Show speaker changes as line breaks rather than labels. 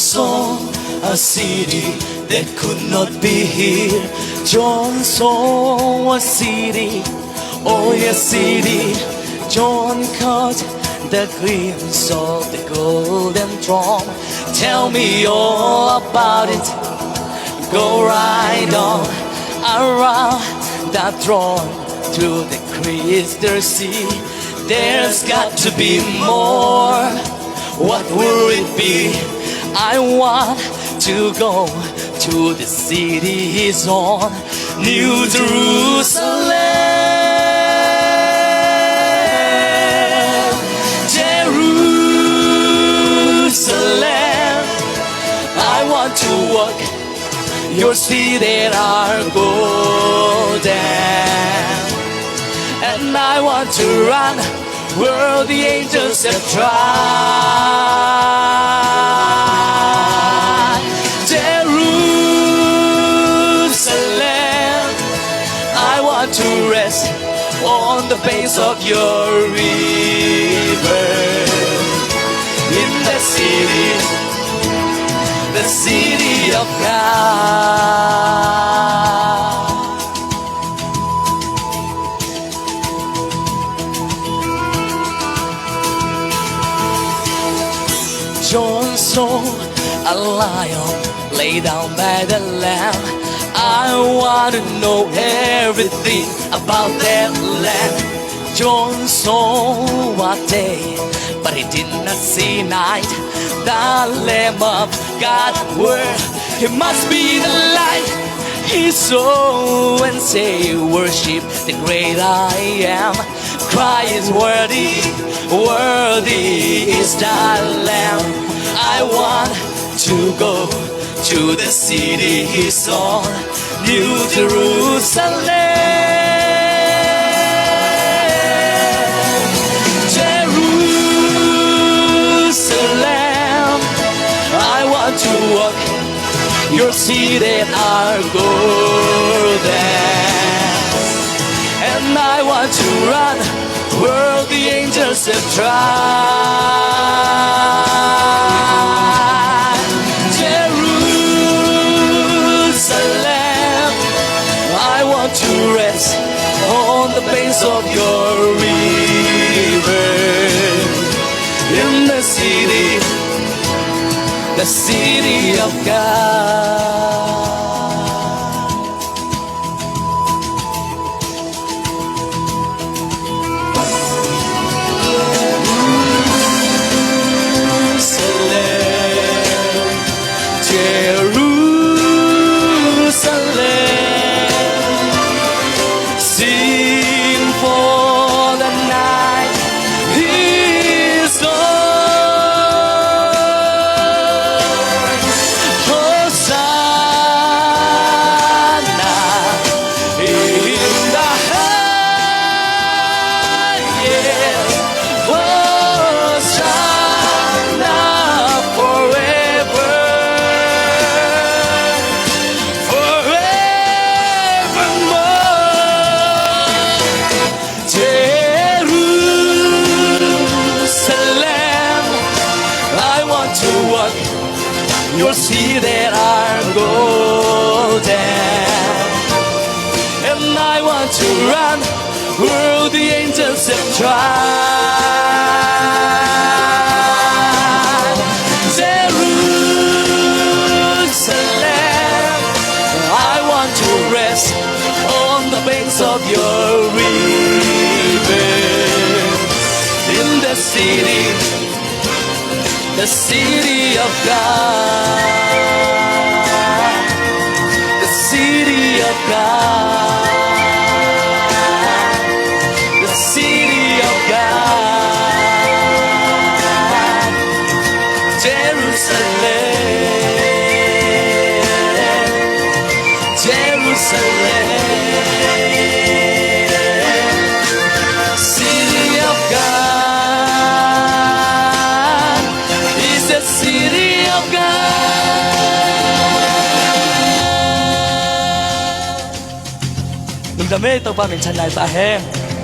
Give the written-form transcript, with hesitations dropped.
Jerusalem, a city that could not be hid. John saw a city, oh yes, city. John caught the glimpse of the golden throne. Tell me all about it. Go right on around that throne through the crystal sea. There's got to be more. What will it be? I want to go to the city's on New Jerusalem. Jerusalem, I want to walk your streets that are golden, and I want to run where the angels have tried. Jerusalem, I want to rest on the banks of your river. In the city of God. John saw a lion lay down by the lamb. I want to know everything about that lamb. John saw a day, but he did not see night. The Lamb of God, where he must be the light. He saw and say, worship the great I am. Christ is worthy, worthy is the Lamb. I want to go to the city He's on, New Jerusalem. To walk your seat and are golden, and I want to run where the angels have tried. Jerusalem, I want to rest on the banks of your river. In the city of God. Jerusalem, sing for the night is gone. Your seed that are golden, and I want to run where the angels have tried. Jerusalem, I want to rest on the banks of your river. In the city of God, the city of God, the city of God. Jerusalem, Jerusalem, city of God, is the city of God. Đừng đam mê tàu vào đến chân này ta hè.